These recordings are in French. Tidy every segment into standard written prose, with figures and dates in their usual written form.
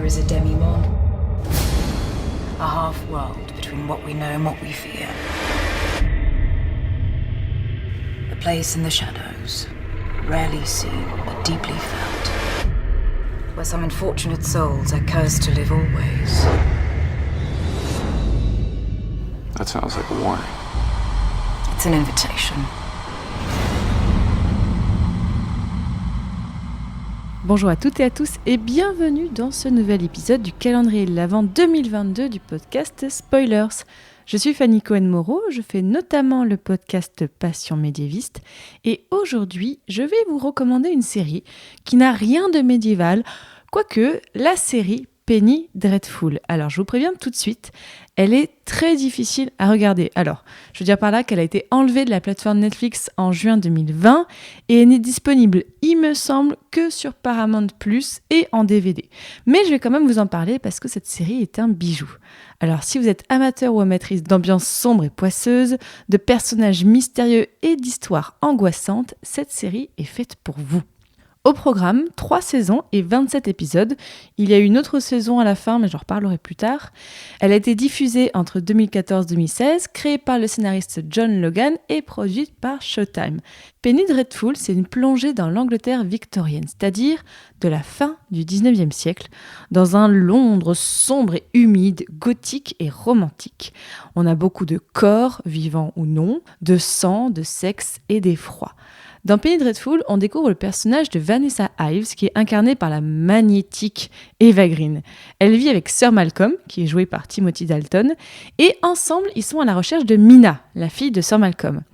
There is a demi-monde, a half-world between what we know and what we fear. A place in the shadows, rarely seen but deeply felt, where some unfortunate souls are cursed to live always. That sounds like a warning. It's an invitation. Bonjour à toutes et à tous et bienvenue dans ce nouvel épisode du calendrier de l'Avent 2022 du podcast Spoilers. Je suis Fanny Cohen-Moreau, je fais notamment le podcast Passion médiéviste et aujourd'hui je vais vous recommander une série qui n'a rien de médiéval, quoique la série Penny Dreadful. Alors je vous préviens tout de suite, elle est très difficile à regarder. Alors, je veux dire par là qu'elle a été enlevée de la plateforme Netflix en juin 2020 et elle n'est disponible, il me semble, que sur Paramount Plus et en DVD. Mais je vais quand même vous en parler parce que cette série est un bijou. Alors, si vous êtes amateur ou amatrice d'ambiance sombre et poisseuse, de personnages mystérieux et d'histoires angoissantes, cette série est faite pour vous. Au programme, 3 saisons et 27 épisodes. Il y a une autre saison à la fin, mais j'en reparlerai plus tard. Elle a été diffusée entre 2014-2016, créée par le scénariste John Logan et produite par Showtime. Penny Dreadful, c'est une plongée dans l'Angleterre victorienne, c'est-à-dire de la fin du 19e siècle, dans un Londres sombre et humide, gothique et romantique. On a beaucoup de corps, vivants ou non, de sang, de sexe et d'effroi. Dans Penny Dreadful, on découvre le personnage de Vanessa Ives, qui est incarnée par la magnétique Eva Green. Elle vit avec Sir Malcolm, qui est joué par Timothy Dalton, et ensemble, ils sont à la recherche de Mina, la fille de Sir Malcolm.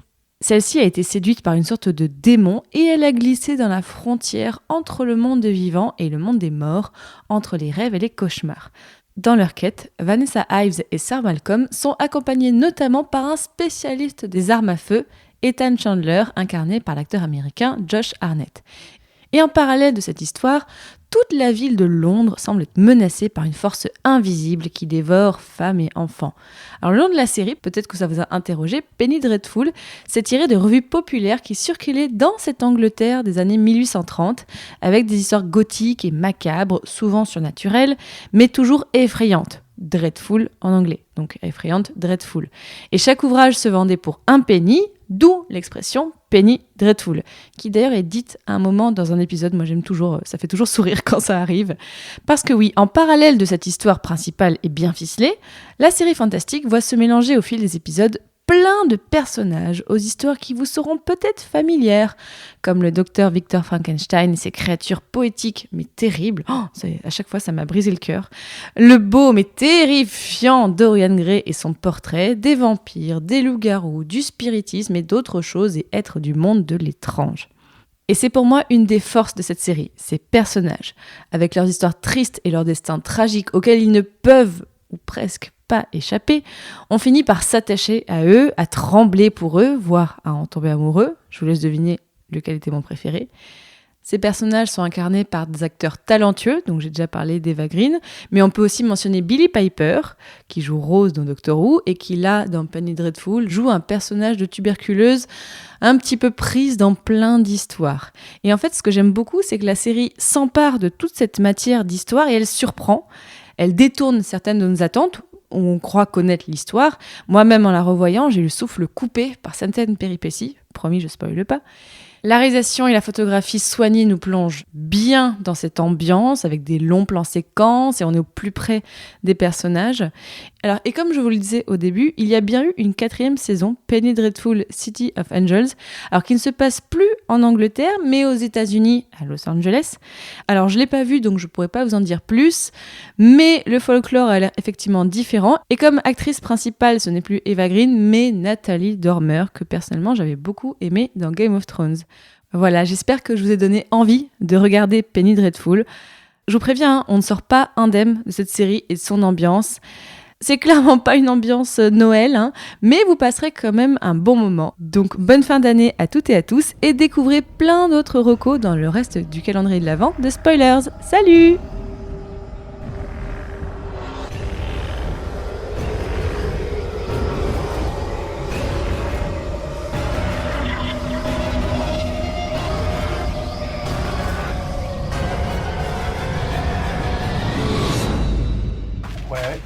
Celle-ci a été séduite par une sorte de démon et elle a glissé dans la frontière entre le monde des vivants et le monde des morts, entre les rêves et les cauchemars. Dans leur quête, Vanessa Ives et Sir Malcolm sont accompagnés notamment par un spécialiste des armes à feu, Ethan Chandler, incarné par l'acteur américain Josh Hartnett. Et en parallèle de cette histoire, toute la ville de Londres semble être menacée par une force invisible qui dévore femmes et enfants. Alors le long de la série, peut-être que ça vous a interrogé, Penny Dreadful s'est tiré de revues populaires qui circulaient dans cette Angleterre des années 1830, avec des histoires gothiques et macabres, souvent surnaturelles, mais toujours effrayantes. Dreadful en anglais, donc effrayante, Dreadful. Et chaque ouvrage se vendait pour un penny, d'où l'expression Penny Dreadful, qui d'ailleurs est dite à un moment dans un épisode, moi j'aime toujours, ça fait toujours sourire quand ça arrive, parce que oui, en parallèle de cette histoire principale et bien ficelée, la série fantastique voit se mélanger au fil des épisodes plein de personnages aux histoires qui vous seront peut-être familières, comme le docteur Victor Frankenstein et ses créatures poétiques mais terribles, à chaque fois ça m'a brisé le cœur, le beau mais terrifiant Dorian Gray et son portrait, des vampires, des loups-garous, du spiritisme et d'autres choses et êtres du monde de l'étrange. Et c'est pour moi une des forces de cette série, ces personnages, avec leurs histoires tristes et leurs destins tragiques auxquels ils ne peuvent, ou presque, pas échapper, on finit par s'attacher à eux, à trembler pour eux, voire à en tomber amoureux. Je vous laisse deviner lequel était mon préféré. Ces personnages sont incarnés par des acteurs talentueux, donc j'ai déjà parlé d'Eva Green, mais on peut aussi mentionner Billie Piper, qui joue Rose dans Doctor Who, et qui là, dans Penny Dreadful, joue un personnage de tuberculeuse un petit peu prise dans plein d'histoires. Et en fait, ce que j'aime beaucoup, c'est que la série s'empare de toute cette matière d'histoire et elle surprend, elle détourne certaines de nos attentes, on croit connaître l'histoire. Moi-même, en la revoyant, j'ai eu le souffle coupé par certaines péripéties. Promis, je spoile pas. La réalisation et la photographie soignée nous plongent bien dans cette ambiance avec des longs plans séquences et on est au plus près des personnages. Alors, et comme je vous le disais au début, il y a bien eu une 4e saison, Penny Dreadful City of Angels, alors qui ne se passe plus en Angleterre, mais aux États-Unis, à Los Angeles. Alors, je ne l'ai pas vue, donc je ne pourrais pas vous en dire plus, mais le folklore a l'air effectivement différent. Et comme actrice principale, ce n'est plus Eva Green, mais Natalie Dormer, que personnellement j'avais beaucoup aimé dans Game of Thrones. Voilà, j'espère que je vous ai donné envie de regarder Penny Dreadful. Je vous préviens, on ne sort pas indemne de cette série et de son ambiance. C'est clairement pas une ambiance Noël, mais vous passerez quand même un bon moment. Donc bonne fin d'année à toutes et à tous et découvrez plein d'autres recos dans le reste du calendrier de l'Avent de Spoilers. Salut!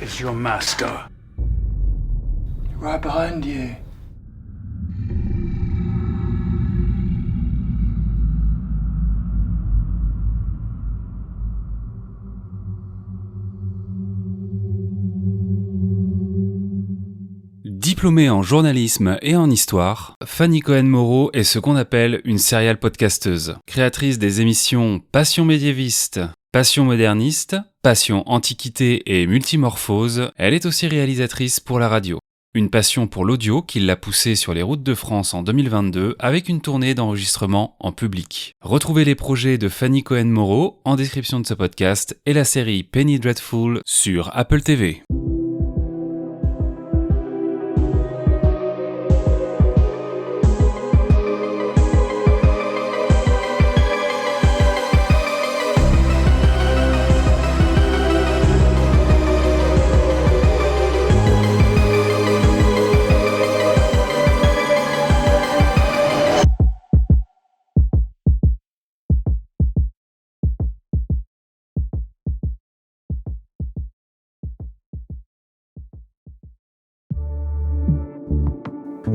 is your master. Right behind you. Diplômée en journalisme et en histoire, Fanny Cohen-Moreau est ce qu'on appelle une serial podcasteuse. Créatrice des émissions Passion médiéviste, Passion moderniste, Passion antiquité et multimorphose, elle est aussi réalisatrice pour la radio. Une passion pour l'audio qui l'a poussée sur les routes de France en 2022 avec une tournée d'enregistrement en public. Retrouvez les projets de Fanny Cohen-Moreau en description de ce podcast et la série Penny Dreadful sur Apple TV.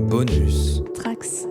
Bonus. Trax.